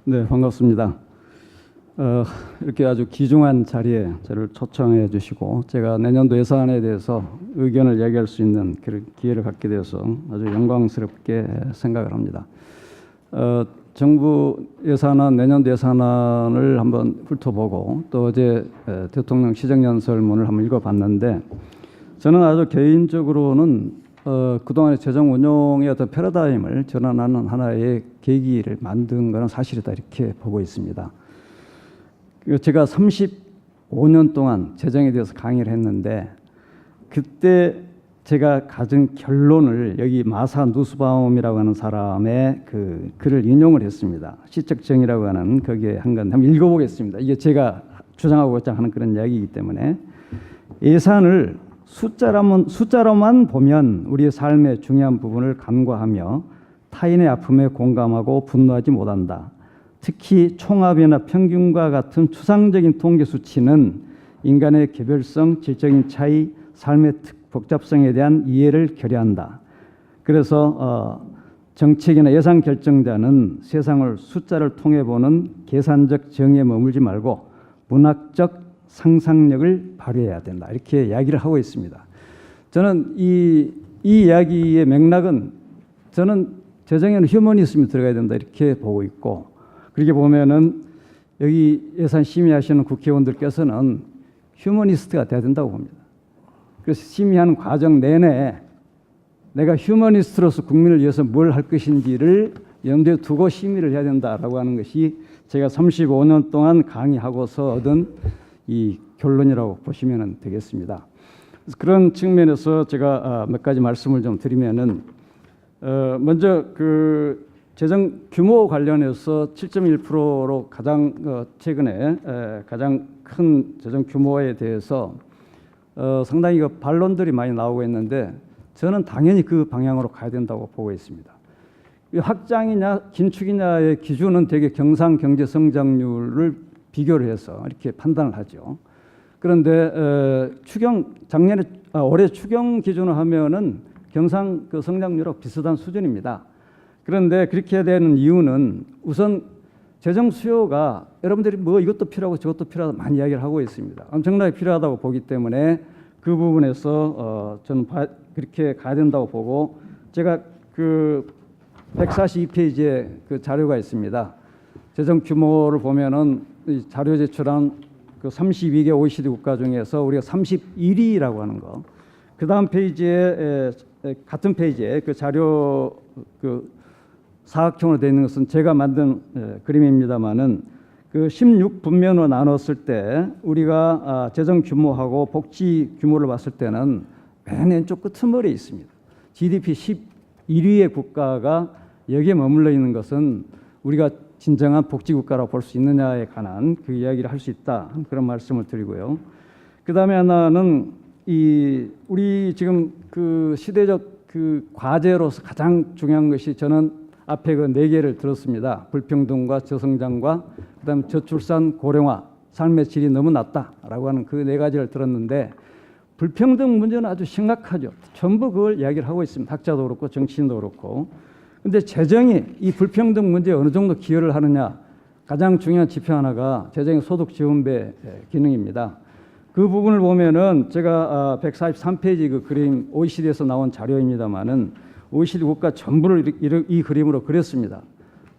네, 반갑습니다. 이렇게 아주 귀중한 자리에 저를 초청해 주시고 제가 내년도 예산에 대해서 의견을 얘기할 수 있는 그런 기회를 갖게 되어서 아주 영광스럽게 생각을 합니다. 정부 예산안, 내년도 예산안을 한번 훑어보고 또 어제 대통령 시정연설문을 한번 읽어봤는데 저는 아주 개인적으로는 그동안의 재정 운용의 어떤 패러다임을 전환하는 하나의 계기를 만든 것은 사실이다 이렇게 보고 있습니다. 제가 35년 동안 재정에 대해서 강의를 했는데 그때 제가 가진 결론을 여기 마사 누스바움이라고 하는 사람의 그 글을 인용을 했습니다. 시적정의라고 하는 거기에 한 건 한번 읽어보겠습니다. 이게 제가 주장하고자 하는 그런 이야기이기 때문에 예산을 숫자로만 보면 우리의 삶의 중요한 부분을 간과하며 타인의 아픔에 공감하고 분노하지 못한다. 특히 총합이나 평균과 같은 추상적인 통계 수치는 인간의 개별성, 질적인 차이, 삶의 복잡성에 대한 이해를 결여한다. 그래서 정책이나 예산 결정자는 세상을 숫자를 통해 보는 계산적 정의에 머물지 말고 문학적 상상력을 발휘해야 된다. 이렇게 이야기를 하고 있습니다. 저는 이 이야기의 맥락은 저는 재정에는 휴머니즘이 들어가야 된다 이렇게 보고 있고 그렇게 보면은 여기 예산 심의하시는 국회의원들께서는 휴머니스트가 돼야 된다고 봅니다. 그래서 심의하는 과정 내내 내가 휴머니스트로서 국민을 위해서 뭘 할 것인지를 염두에 두고 심의를 해야 된다라고 하는 것이 제가 35년 동안 강의하고서 얻은 이 결론이라고 보시면 되겠습니다. 그래서 그런 측면에서 제가 몇 가지 말씀을 좀 드리면은 먼저 그 재정 규모 관련해서 7.1%로 가장 최근에 가장 큰 재정 규모에 대해서 상당히 반론들이 많이 나오고 있는데 저는 당연히 그 방향으로 가야 된다고 보고 있습니다. 확장이냐 긴축이냐의 기준은 되게 경상 경제 성장률을 비교를 해서 이렇게 판단을 하죠. 그런데 올해 추경 기준으로 하면은 경상 그 성장률하고 비슷한 수준입니다. 그런데 그렇게 되는 이유는 우선 재정 수요가 여러분들이 뭐 이것도 필요하고 저것도 필요하다 많이 이야기를 하고 있습니다. 엄청나게 필요하다고 보기 때문에 그 부분에서 저는 그렇게 가야 된다고 보고 제가 그 142페이지에 그 자료가 있습니다. 재정 규모를 보면은 이 자료 제출한 그 32개 OECD 국가 중에서 우리가 31위라고 하는 거. 그 다음 페이지에 같은 페이지에 그 자료 그 사각형으로 되어 있는 것은 제가 만든 그림입니다만은 그 16분면으로 나눴을 때 우리가 재정 규모하고 복지 규모를 봤을 때는 맨 왼쪽 끝머리에 있습니다. GDP 11위의 국가가 여기에 머물러 있는 것은 우리가 진정한 복지 국가라고 볼 수 있느냐에 관한 그 이야기를 할 수 있다 그런 말씀을 드리고요. 그 다음에 하나는 우리 지금 그 시대적 그 과제로서 가장 중요한 것이 저는 앞에 그 4개를 들었습니다. 불평등과 저성장과 그다음 저출산 고령화, 삶의 질이 너무 낮다라고 하는 그 4가지를 들었는데 불평등 문제는 아주 심각하죠. 전부 그걸 이야기를 하고 있습니다. 학자도 그렇고 정치인도 그렇고. 근데 재정이 이 불평등 문제에 어느 정도 기여를 하느냐 가장 중요한 지표 하나가 재정의 소득 지원배 기능입니다. 그 부분을 보면은 제가 143페이지 그 그림 OECD에서 나온 자료입니다만은 OECD 국가 전부를 이 그림으로 그렸습니다.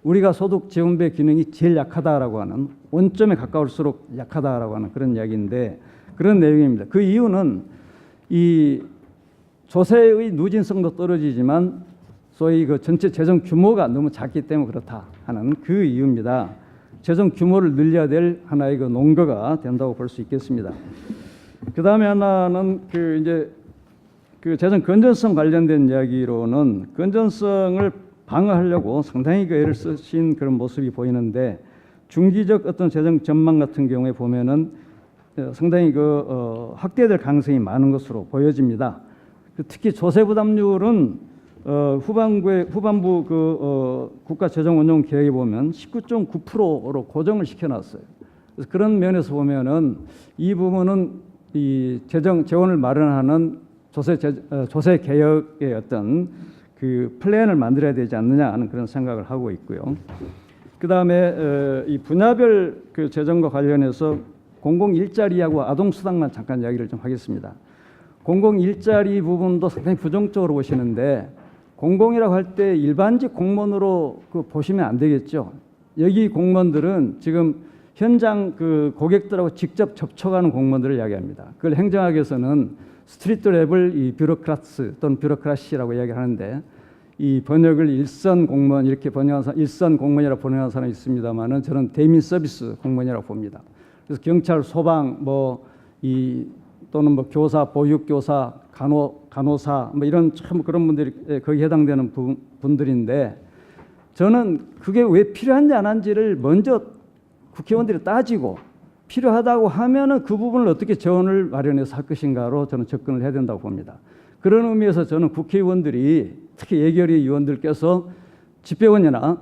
우리가 소득 지원배 기능이 제일 약하다라고 하는 원점에 가까울수록 약하다라고 하는 그런 이야기인데 그런 내용입니다. 그 이유는 이 조세의 누진성도 떨어지지만 소위 그 전체 재정 규모가 너무 작기 때문에 그렇다 하는 그 이유입니다. 재정 규모를 늘려야 될 하나의 그 논거가 된다고 볼 수 있겠습니다. 그 다음에 하나는 그 이제 그 재정 건전성 관련된 이야기로는 건전성을 방어하려고 상당히 그 애를 쓰신 그런 모습이 보이는데 중기적 어떤 재정 전망 같은 경우에 보면은 상당히 그 확대될 가능성이 많은 것으로 보여집니다. 특히 조세 부담률은 후반부 국가 재정 운용 계획에 보면 19.9%로 고정을 시켜놨어요. 그래서 그런 면에서 보면은 이 부분은 이 재원을 마련하는 조세 개혁의 어떤 그 플랜을 만들어야 되지 않느냐 하는 그런 생각을 하고 있고요. 그다음에 이 분야별 그 재정과 관련해서 공공 일자리하고 아동 수당만 잠깐 이야기를 좀 하겠습니다. 공공 일자리 부분도 상당히 부정적으로 보시는데 공공이라고 할 때 일반직 공무원으로 그 보시면 안 되겠죠. 여기 공무원들은 지금 현장 그 고객들하고 직접 접촉하는 공무원들을 이야기합니다. 그걸 행정학에서는 스트리트 레벨 이 뷰로크라스 또는 뷰로크라시라고 이야기하는데 이 번역을 일선 공무원 이렇게 번역한 사람, 일선 공무원이라고 번역한 사람이 있습니다만은 저는 대민 서비스 공무원이라고 봅니다. 그래서 경찰, 소방, 또는 교사, 보육교사, 간호사 이런 참 그런 분들이 거기에 해당되는 분들인데 저는 그게 왜 필요한지 안 한지를 먼저 국회의원들이 따지고 필요하다고 하면은 그 부분을 어떻게 재원을 마련해서 할 것인가로 저는 접근을 해야 된다고 봅니다. 그런 의미에서 저는 국회의원들이 특히 예결위 의원들께서 집배원이나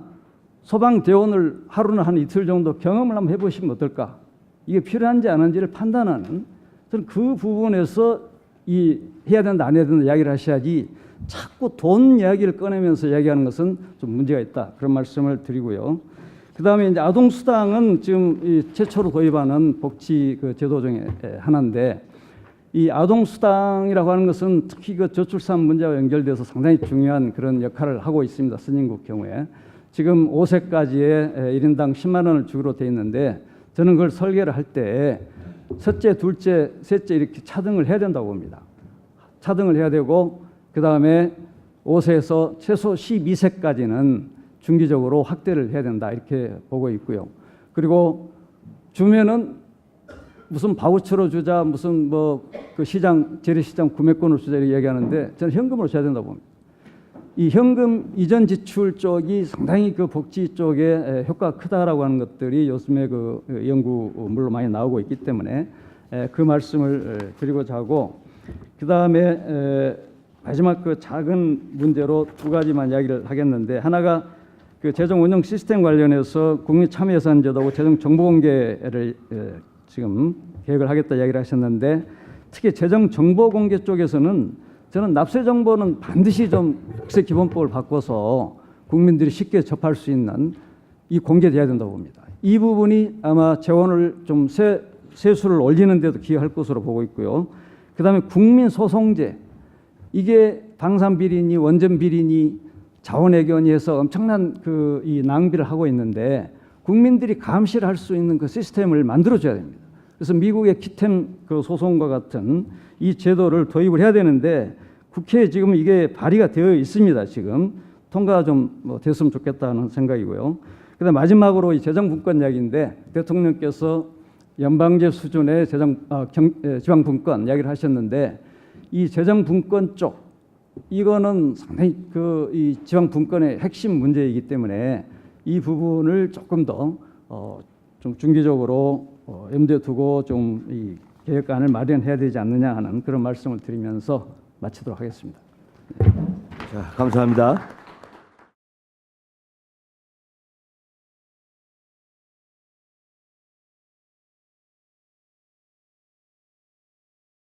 소방대원을 하루나 한 이틀 정도 경험을 한번 해보시면 어떨까? 이게 필요한지 안 한지를 판단하는 저는 그 부분에서 해야 된다 안 해야 된다 이야기를 하셔야지 자꾸 돈 이야기를 꺼내면서 이야기하는 것은 좀 문제가 있다 그런 말씀을 드리고요. 그다음에 이제 아동수당은 지금 최초로 도입하는 복지 그 제도 중에 하나인데 이 아동수당이라고 하는 것은 특히 그 저출산 문제와 연결돼서 상당히 중요한 그런 역할을 하고 있습니다. 선진국 경우에 지금 5세까지의 1인당 10만 원을 주기로 돼 있는데 저는 그걸 설계를 할 때 첫째, 둘째, 셋째 이렇게 차등을 해야 된다고 봅니다. 차등을 해야 되고 그다음에 5세에서 최소 12세까지는 중기적으로 확대를 해야 된다 이렇게 보고 있고요. 그리고 주면은 무슨 바우처로 주자 무슨 그 시장 재래시장 구매권을 주자 이렇게 얘기하는데 저는 현금으로 줘야 된다고 봅니다. 이 현금 이전 지출 쪽이 상당히 그 복지 쪽에 효과가 크다라고 하는 것들이 요즘에 그 연구물로 많이 나오고 있기 때문에 그 말씀을 드리고자 하고 그다음에 마지막 그 작은 문제로 두 가지만 이야기를 하겠는데 하나가 그 재정 운영 시스템 관련해서 국민참여예산제도하고 재정 정보 공개를 지금 계획을 하겠다 이야기를 하셨는데 특히 재정 정보 공개 쪽에서는 저는 납세 정보는 반드시 좀 국세기본법을 바꿔서 국민들이 쉽게 접할 수 있는 이 공개돼야 된다고 봅니다. 이 부분이 아마 재원을 좀 세수를 올리는 데도 기여할 것으로 보고 있고요. 그다음에 국민소송제 이게 방산비리니 원전비리니 자원외교니 해서 엄청난 이 낭비를 하고 있는데 국민들이 감시를 할 수 있는 그 시스템을 만들어줘야 됩니다. 그래서 미국의 키템 그 소송과 같은 이 제도를 도입을 해야 되는데 국회에 지금 이게 발의가 되어 있습니다. 지금 통과가 좀 됐으면 좋겠다는 생각이고요. 그다음 마지막으로 이 재정분권 이야기인데 대통령께서 연방제 수준의 지방분권 이야기를 하셨는데 이 재정분권 쪽 이거는 상당히 이 지방분권의 핵심 문제이기 때문에 이 부분을 조금 더 좀 중기적으로 염두에 두고 좀 이 계획안을 마련해야 되지 않느냐 하는 그런 말씀을 드리면서 마치도록 하겠습니다. 자, 감사합니다.